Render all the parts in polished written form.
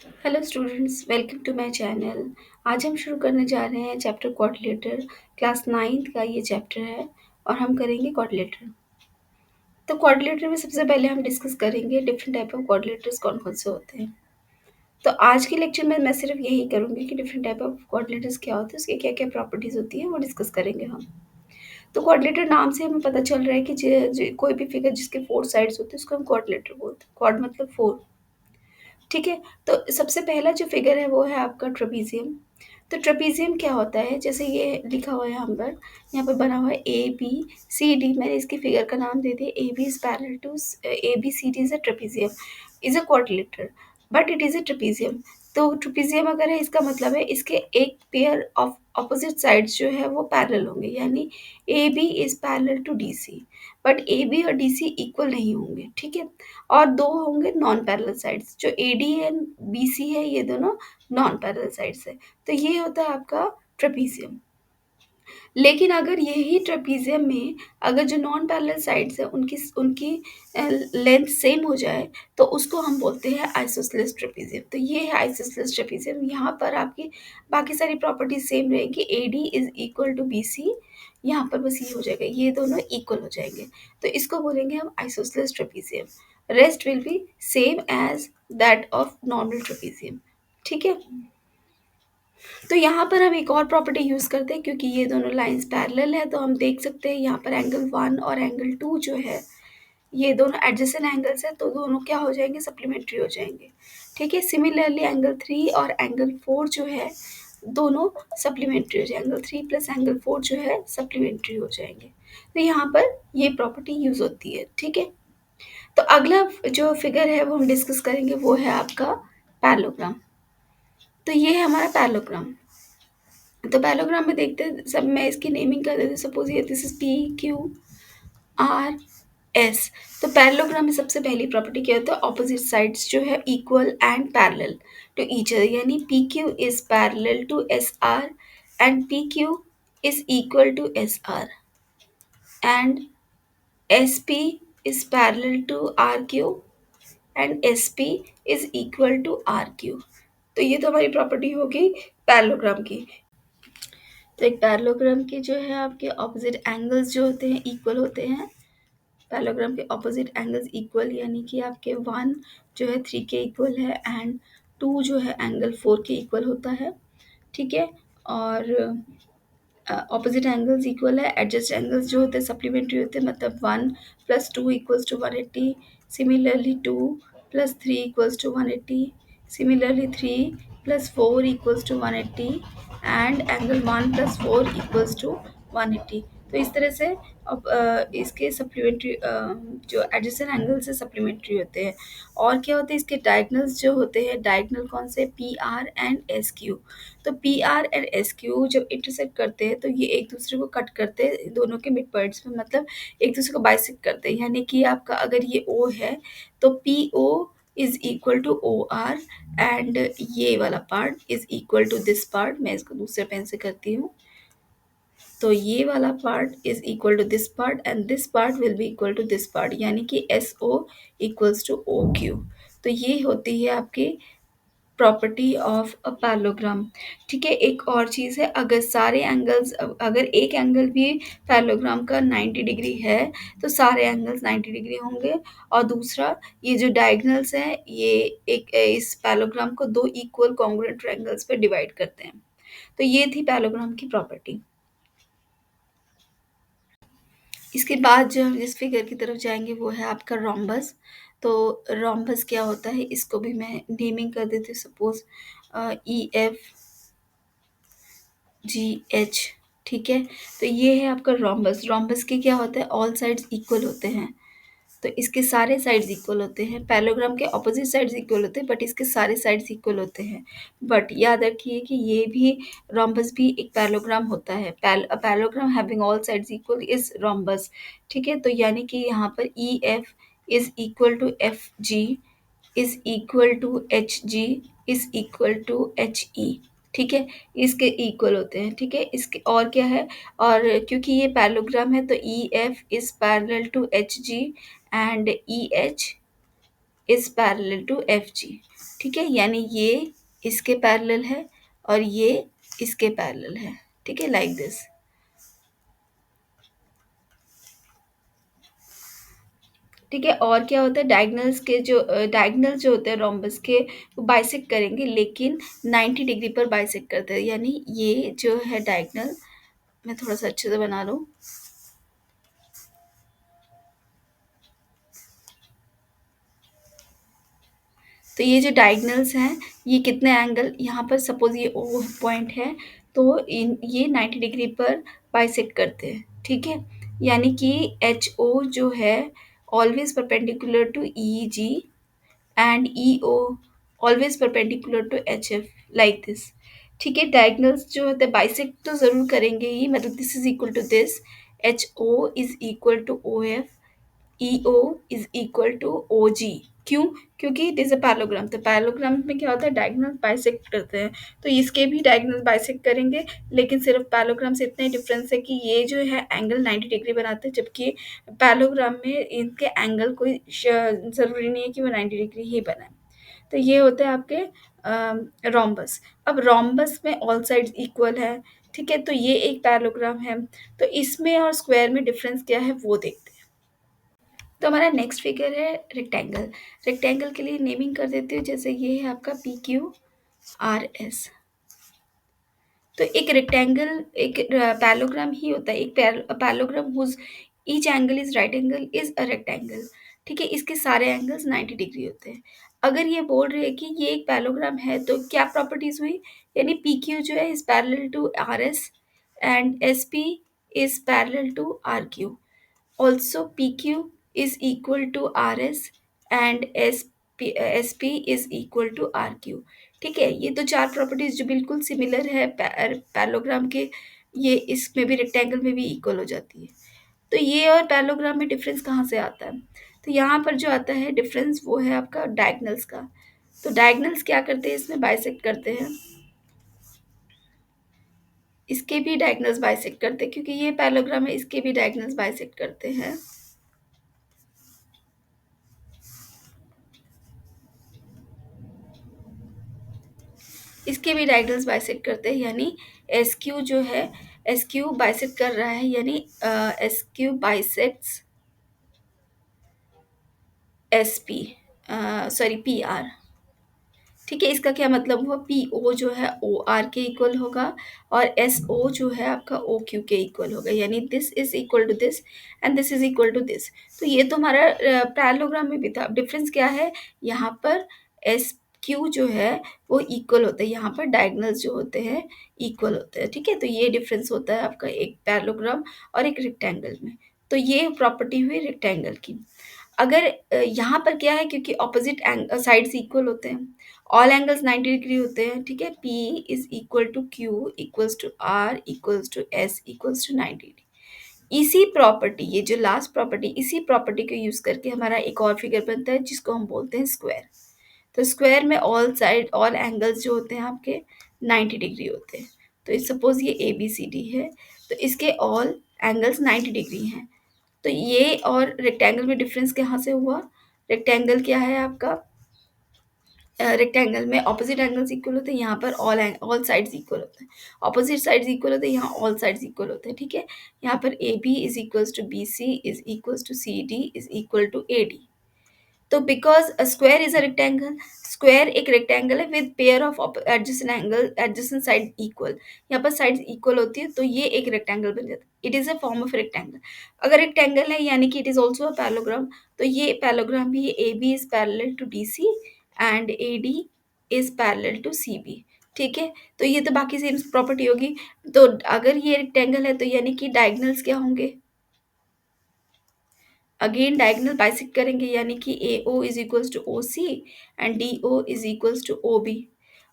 Hello students, welcome to my channel. आज हम शुरू करने जा रहे हैं चैप्टर क्वाड्रिलेटर। क्लास 9th का ये चैप्टर है और हम करेंगे क्वाड्रिलेटर। तो क्वाड्रिलेटर में सबसे पहले हम डिस्कस करेंगे डिफरेंट टाइप ऑफ क्वाड्रिलेटर्स कौन कौन से होते हैं। तो आज के लेक्चर में मैं सिर्फ यही करूँगी कि डिफरेंट टाइप ऑफ क्वाड्रिलेटर्स क्या होते हैं, उसके क्या क्या प्रॉपर्टीज़ होती हैं, वो डिस्कस करेंगे हम। तो क्वाड्रिलेटर नाम से हमें पता चल रहा है कि कोई भी फिगर जिसके 4 साइड्स होते हैं उसको हम क्वाड्रिलेटर बोलते हैं। क्वाड मतलब 4। ठीक है, तो सबसे पहला जो फिगर है वो है आपका ट्रेपीजियम। तो ट्रेपीजियम क्या होता है, जैसे ये लिखा हुआ है यहाँ पर बना हुआ है ए बी सी डी। मैंने इसकी फिगर का नाम दे दिया A B is parallel to A B C D is a trapezium, is a quadrilateral, but it is a trapezium. तो ट्रेपीजियम अगर है, इसका मतलब है इसके एक पेयर ऑफ ऑपोजिट साइड्स जो है वो पैरेलल होंगे, यानी A B is parallel to D C, but A B और डी सी इक्वल नहीं होंगे। ठीक है, और दो होंगे नॉन पैरेलल साइड्स, जो A D and B C है ये दोनों नॉन पैरेलल साइड्स है। तो ये होता है आपका ट्रेपीजियम। लेकिन अगर यही ट्रेपीजियम में अगर जो नॉन पैरेलल साइड्स है उनकी उनकी लेंथ सेम हो जाए तो उसको हम बोलते हैं आइसोसेलेस ट्रेपीजियम। तो ये है आइसोसेलेस ट्रेपीजियम। यहाँ पर आपकी बाकी सारी प्रॉपर्टीज सेम रहेगी, A D is equal to B C. यहाँ पर बस ये हो जाएगा, ये दोनों इक्वल हो जाएंगे, तो इसको बोलेंगे हम isosceles trapezium. Rest will be same as that of normal trapezium. ठीक है, तो यहाँ पर हम एक और प्रॉपर्टी यूज़ करते हैं, क्योंकि ये दोनों लाइंस पैरेलल है तो हम देख सकते हैं यहाँ पर एंगल 1 और एंगल 2 जो है ये दोनों एडजेसेंट एंगल्स है, तो दोनों क्या हो जाएंगे, सप्लीमेंट्री हो जाएंगे। ठीक है, सिमिलरली एंगल 3 और एंगल 4 जो है दोनों सप्लीमेंट्री हो जाएंगे, एंगल 3 प्लस एंगल 4 जो है सप्लीमेंट्री हो जाएंगे। तो यहाँ पर ये प्रॉपर्टी यूज़ होती है। ठीक है, तो अगला जो फिगर है वो हम डिस्कस करेंगे, वो है आपका पैरेललोग्राम। तो ये है हमारा पैरेललोग्राम। तो पैरेललोग्राम में देखते हैं, सब मैं इसकी नेमिंग कर देती हूँ। सपोज ये this is P Q R S. तो पैरेललोग्राम में सबसे पहली प्रॉपर्टी क्या होता है, ऑपोजिट साइड्स जो है equal and parallel to each other, यानी P Q is parallel to S R and P Q is equal to S R and S P is parallel to R Q and S P is equal to R Q. तो ये तो हमारी property होगी parallelogram की। तो एक parallelogram के जो है आपके ऑपोजिट एंगल्स जो होते हैं इक्वल होते हैं। पैरेललोग्राम के ऑपोजिट एंगल्स इक्वल, यानी कि आपके 1 जो है 3 के इक्वल है एंड 2 जो है एंगल 4 के इक्वल होता है। ठीक है, और ऑपोजिट एंगल्स इक्वल है, एडजस्ट एंगल्स जो होते हैं सप्लीमेंट्री होते हैं, मतलब 1 plus 2 equals to 180, similarly 2 plus 3 equals to 180, similarly 3 plus 4 equals to 180 and angle 1 plus 4 equals to 180। तो इस तरह से अब इसके सप्लीमेंट्री जो एडजेसेंट एंगल्स है सप्लीमेंट्री होते हैं। और क्या होते हैं, इसके डायगनल्स जो होते हैं, डायगनल कौन से, P R and S Q. तो P R and S Q जब इंटरसेक्ट करते हैं तो ये एक दूसरे को कट करते हैं दोनों के मिड पॉइंट्स में, मतलब एक दूसरे को बाइसेक्ट करते हैं। यानी कि आपका अगर ये ओ है तो P O is equal to O R and ये वाला part is equal to this part. मैं इसको दूसरे पेन से करती हूँ। तो ये वाला part is equal to this part and this part will be equal to this part, यानी कि S O equals to O Q. तो ये होती है आपकी प्रॉपर्टी ऑफ अ पैरेललोग्राम। ठीक है, एक और चीज़ है, अगर सारे एंगल्स, अगर एक एंगल भी पैरेललोग्राम का 90 डिग्री है तो सारे एंगल्स 90 डिग्री होंगे। और दूसरा, ये जो डायगनल्स हैं ये एक इस पैरेललोग्राम को दो इक्वल कॉन्ग्रुएंट ट्रायंगल्स पे डिवाइड करते हैं। तो ये थी पैरेललोग्राम की प्रॉपर्टी। इसके बाद जो हम जिस फिगर की तरफ जाएंगे वो है आपका रोम्बस। तो रोम्बस क्या होता है, इसको भी मैं नेमिंग कर देती हूँ। Suppose E F G H. ठीक है, तो ये है आपका रोम्बस। रोम्बस के क्या होता है, ऑल साइड्स इक्वल होते हैं। तो इसके सारे साइड्स इक्वल होते हैं। पैरेललोग्राम के ऑपोजिट साइड्स इक्वल होते हैं बट इसके सारे साइड्स इक्वल होते हैं। बट याद रखिए कि ये भी रोम्बस भी एक पैरेललोग्राम होता है। Parallelogram having all sides equal is rhombus. ठीक है, तो यानी कि यहाँ पर E F is equal to F G is equal to H G is equal to H E. ठीक है, इसके इक्वल होते हैं। ठीक है, इसके और क्या है, और क्योंकि ये पैरेललोग्राम है तो E F is parallel to H G and E H is parallel to F G. ठीक है, यानी ये इसके पैरेलल है और ये इसके पैरेलल है। ठीक है, लाइक दिस। ठीक है, और क्या होता है, डायगनल्स के जो डायगनल जो होते हैं रोम्बस के, वो बाइसेक्ट करेंगे लेकिन 90 डिग्री पर बाइसेक्ट करते हैं। यानी ये जो है डायगनल, मैं थोड़ा सा अच्छे से बना लूँ। तो ये जो डायगनल्स हैं, ये कितने एंगल, यहाँ पर सपोज ये ओ पॉइंट है, तो इन ये 90 डिग्री पर बाइसेक्ट करते हैं। ठीक है, यानी कि एच ओ जो है always perpendicular to E G, and E O always perpendicular to H F, like this. ठीक है, डायगनल्स जो होते हैं बाइसेक्ट तो ज़रूर करेंगे ही, मतलब this is equal to this, H O is equal to O F, EO is equal to OG। क्यों? क्योंकि इट इज़ अ पैरेललोग्राम। तो पैरेललोग्राम में क्या होता है, डायगोनल बाइसेक्ट करते हैं, तो इसके भी डायगोनल बाइसेक्ट करेंगे, लेकिन सिर्फ पैरेललोग्राम से इतना ही डिफरेंस है कि ये जो है एंगल 90 डिग्री बनाते हैं, जबकि पैरेललोग्राम में इनके एंगल कोई ज़रूरी नहीं है कि वो 90 डिग्री ही बनाए। तो ये होते हैं आपके रोम्बस। अब रोम्बस में ऑल साइड्स इक्वल है। ठीक है, तो ये एक पैरेललोग्राम है। तो इसमें और स्क्वायर में डिफरेंस क्या है वो देखते हैं। तो हमारा नेक्स्ट फिगर है रेक्टेंगल। रेक्टेंगल के लिए नेमिंग कर देती हूँ, जैसे ये है आपका PQRS। तो एक रेक्टेंगल एक पैरेललोग्राम ही होता है, एक parallelogram whose each angle is right angle is a rectangle. ठीक है, इसके सारे एंगल्स 90 डिग्री होते हैं। अगर ये बोल रहे हैं कि ये एक पैरेललोग्राम है, तो क्या प्रॉपर्टीज हुई, यानी PQ जो है is parallel to RS and SP is parallel to RQ। Also, PQ is equal to RS and SP is equal to RQ। ठीक है, ये तो चार प्रॉपर्टीज जो बिल्कुल सिमिलर है पैरेललोग्राम के, ये इसमें भी रेक्टेंगल में भी इक्वल हो जाती है। तो ये और पैरेललोग्राम में डिफरेंस कहाँ से आता है, तो यहाँ पर जो आता है डिफरेंस वो है आपका डायगनल्स का। तो डायगनल्स क्या करते हैं, इसमें बाइसेक्ट करते हैं, इसके भी डायगनल्स बाइसेक्ट करते हैं, क्योंकि ये पैरेललोग्राम है, इसके भी डायगनल्स बाइसेक्ट करते हैं। इसके भी डायगोनल्स बाइसेक्ट करते हैं, यानी एस क्यू जो है, एस क्यू बाइसेक्ट कर रहा है, यानी S Q bisects S P, sorry PR। ठीक है, इसका क्या मतलब हुआ, PO जो है OR के इक्वल होगा, और SO जो है आपका OQ के इक्वल होगा, यानी this is equal to this and this is equal to this. तो ये तो हमारा पैरेललोग्राम में भी था। अब डिफरेंस क्या है, यहाँ पर SQ जो है वो इक्वल होता है, यहाँ पर डायगोनल्स जो होते हैं इक्वल होते हैं। ठीक है, तो ये डिफरेंस होता है आपका एक पैरेललोग्राम और एक रेक्टेंगल में। तो ये प्रॉपर्टी हुई रेक्टेंगल की। अगर यहाँ पर क्या है, क्योंकि ऑपोजिट साइड्स इक्वल होते हैं, ऑल एंगल्स 90 डिग्री होते हैं। ठीक है, P is equal to Q equals to R equals to S equals to 90 degree. इसी प्रॉपर्टी, ये जो लास्ट प्रॉपर्टी, इसी प्रॉपर्टी को यूज करके हमारा एक और फिगर बनता है जिसको हम बोलते हैं स्क्वायर। तो स्क्वायर में ऑल एंगल्स जो होते हैं आपके 90 डिग्री होते हैं। तो सपोज ये ABCD है, तो इसके ऑल एंगल्स 90 डिग्री हैं। तो ये और रेक्टेंगल में डिफरेंस कहाँ से हुआ, रेक्टेंगल क्या है आपका, रेक्टेंगल में ऑपोजिट एंगल्स इक्वल होते हैं, यहाँ पर ऑल साइड्स इक्वल होते हैं, ऑपोजिट साइड्स इक्वल होते हैं, यहाँ ऑल साइड्स इक्वल होते हैं। ठीक है, यहाँ पर AB is equals to BC is equals to CD is equal to AD। तो because square is a rectangle, square एक रेक्टेंगल है with pair of adjacent angle, adjacent side equal, यहाँ पर साइड्स इक्वल होती है, तो ये एक रेक्टेंगल बन जाता है। It is a form of rectangle. अगर रेक्टेंगल है यानी कि it is also a parallelogram, तो ये पैरेललोग्राम भी, AB is parallel to DC and AD is parallel to CB। ठीक है, तो ये तो बाकी सेम प्रॉपर्टी होगी। तो अगर ये रेक्टेंगल है, तो यानी कि डायगोनल्स क्या होंगे, अगेन डायगोनल बाइसेक्ट करेंगे, यानी कि AO is equals to OC and DO is equals to OB।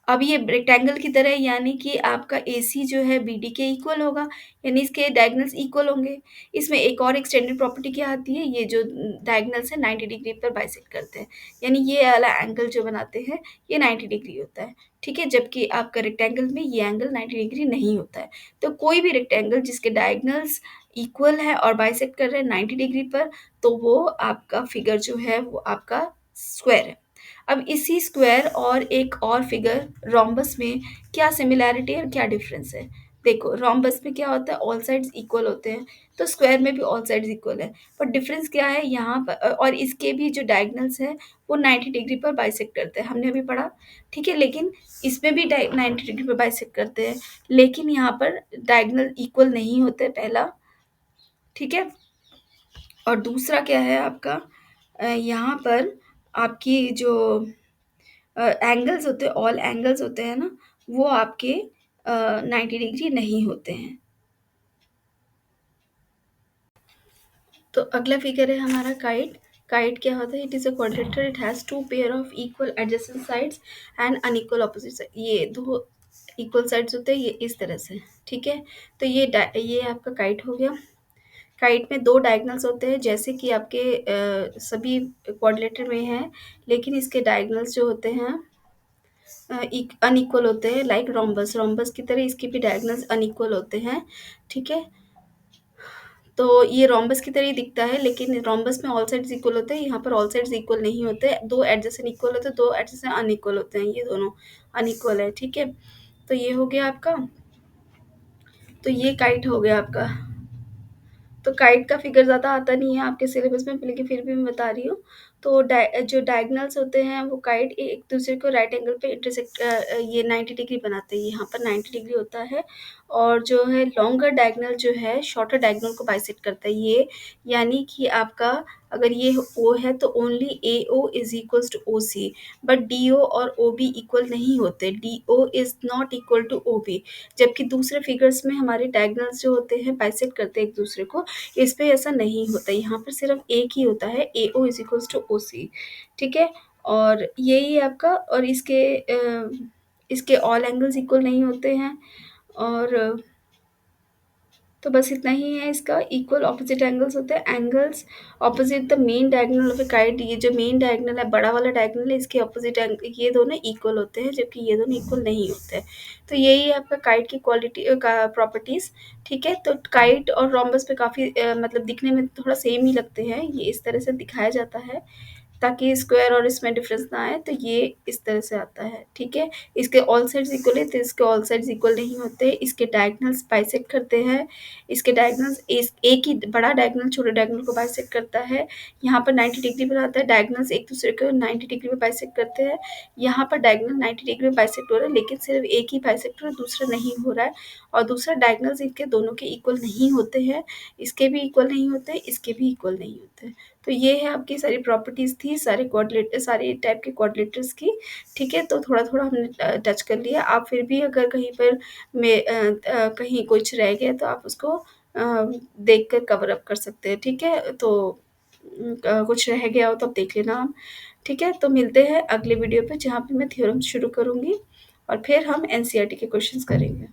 अब ये रेक्टेंगल की तरह है, यानी कि आपका AC जो है BD के इक्वल होगा, यानी इसके डायगोनल्स इक्वल होंगे। इसमें एक और एक्सटेंडेड प्रॉपर्टी क्या आती है, ये जो डायगोनल्स है 90 डिग्री पर बाइसेक्ट करते हैं, यानी ये वाला एंगल जो बनाते हैं ये 90 डिग्री होता है। ठीक है, जबकि आपका रेक्टेंगल में ये एंगल 90 डिग्री नहीं होता है। तो कोई भी रेक्टेंगल जिसके डायगोनल्स इक्वल है और बाइसेक्ट कर रहे हैं 90 डिग्री पर, तो वो आपका फिगर जो है वो आपका स्क्वायर है। अब इसी स्क्वायर और एक और फिगर रोम्बस में क्या सिमिलैरिटी है और क्या डिफरेंस है? देखो, रोम्बस में क्या होता है, ऑल साइड्स इक्वल होते हैं, तो स्क्वायर में भी ऑल साइड्स इक्वल है। पर डिफरेंस क्या है यहाँ पर, और इसके भी जो डायगोनल्स है वो 90 डिग्री पर बाइसेक्ट करते हैं, हमने अभी पढ़ा, ठीक है। लेकिन इसमें भी 90 डिग्री पर बाइसेक्ट करते हैं, लेकिन यहाँ पर डायगोनल इक्वल नहीं होते, पहला, ठीक है। और दूसरा क्या है आपका, यहाँ पर आपकी जो एंगल्स होते हैं, ऑल एंगल्स होते हैं ना, वो आपके 90 डिग्री नहीं होते हैं। तो अगला फिगर है हमारा काइट। काइट क्या होता है, it is a quadrilateral, it has two pair of equal adjacent sides and unequal opposite side. ये दो इक्वल साइड्स होते हैं, ये इस तरह से, ठीक है। तो ये आपका काइट हो गया। काइट में दो डायगोनल्स होते हैं, जैसे कि आपके सभी क्वाड्रिलेटर में हैं, लेकिन इसके डायगोनल्स जो होते हैं अनइक्वल होते हैं, लाइक रोम्बस, रोम्बस की तरह इसके भी डायगोनल्स अनइक्वल होते हैं, ठीक है। तो ये रोम्बस की तरह ही दिखता है, लेकिन रोम्बस में ऑल साइड्स इक्वल होते हैं, यहाँ पर ऑल साइड्स इक्वल नहीं होते, दो एडजेसेंट इक्वल होते हैं, दो एडजेसेंट अनइक्वल होते हैं, ये दोनों अनइक्वल है, ठीक है। तो ये हो गया आपका, तो ये काइट हो गया आपका। तो काइट का फिगर ज़्यादा आता नहीं है आपके सिलेबस में, लेकिन फिर भी मैं बता रही हूँ। तो जो डायगोनल्स होते हैं वो काइट एक दूसरे को राइट एंगल पे इंटरसेक्ट, ये 90 डिग्री बनाते हैं, यहाँ पर 90 डिग्री होता है। और जो है लॉन्गर डायगोनल जो है शॉर्टर डायगोनल को बाइसेक्ट करता है, ये यानी कि आपका अगर ये ओ है तो only A O is equals to O C, but D O और ओ बी इक्वल नहीं होते, D O is not equal to O B. जबकि दूसरे फिगर्स में हमारे डायगोनल्स जो होते हैं बाइसेक्ट करते हैं एक दूसरे को, इस पे ऐसा नहीं होता, यहाँ पर सिर्फ एक ही होता है, A O is equals to O C, ठीक है। और यही है आपका, और इसके ऑल एंगल्स इक्वल नहीं होते हैं। और तो बस इतना ही है इसका, इक्वल ऑपोजिट एंगल्स होते हैं, angles opposite the main diagonal of A kite. ये जो मेन डायगोनल है, बड़ा वाला डायगोनल है, इसके ऑपोजिट एंगल ये दोनों इक्वल होते हैं, जबकि ये दोनों इक्वल नहीं होते हैं। तो यही है आपका काइट की क्वालिटी का प्रॉपर्टीज़, ठीक है। तो काइट और रोम्बस पे काफ़ी मतलब दिखने में थोड़ा सेम ही लगते हैं, ये इस तरह से दिखाया जाता है ताकि स्क्वायर और इसमें डिफरेंस ना आए, तो ये इस तरह से आता है, ठीक है। इसके ऑल साइड्स इक्वल है, तो इसके ऑल साइड्स इक्वल नहीं होते, इसके डायगोनल्स बाइसेक्ट करते हैं, इसके डायगोनल्स एक ही बड़ा डायगोनल छोटे डायगोनल को बाइसेक्ट करता है, यहाँ पर 90 डिग्री बनाता है, डायगोनल्स एक दूसरे को 90 डिग्री में बाइसेक्ट करते हैं, यहाँ पर डायगोनल 90 डिग्री में बाइसेक्ट हो रहा है, लेकिन सिर्फ एक ही बाइसेक्ट हो रहा है, दूसरा नहीं हो रहा है। और दूसरा डायगोनल्स इनके दोनों के इक्वल नहीं होते हैं, इसके भी इक्वल नहीं होते, इसके भी इक्वल नहीं होते। तो ये है आपकी सारी प्रॉपर्टीज़ थी सारे क्वाड्रिलेटर, सारे टाइप के क्वाड्रिलेटर्स की, ठीक है। तो थोड़ा-थोड़ा हमने टच कर लिया। आप फिर भी अगर कहीं पर कहीं कुछ रह गया तो आप उसको देख कर कवर अप कर सकते हैं, ठीक है। तो कुछ रह गया हो तो आप देख लेना आप, ठीक है। तो मिलते हैं अगले वीडियो पे, जहाँ पे मैं थ्योरम शुरू करूँगी और फिर हम एनसीईआरटी के क्वेश्चंस करेंगे।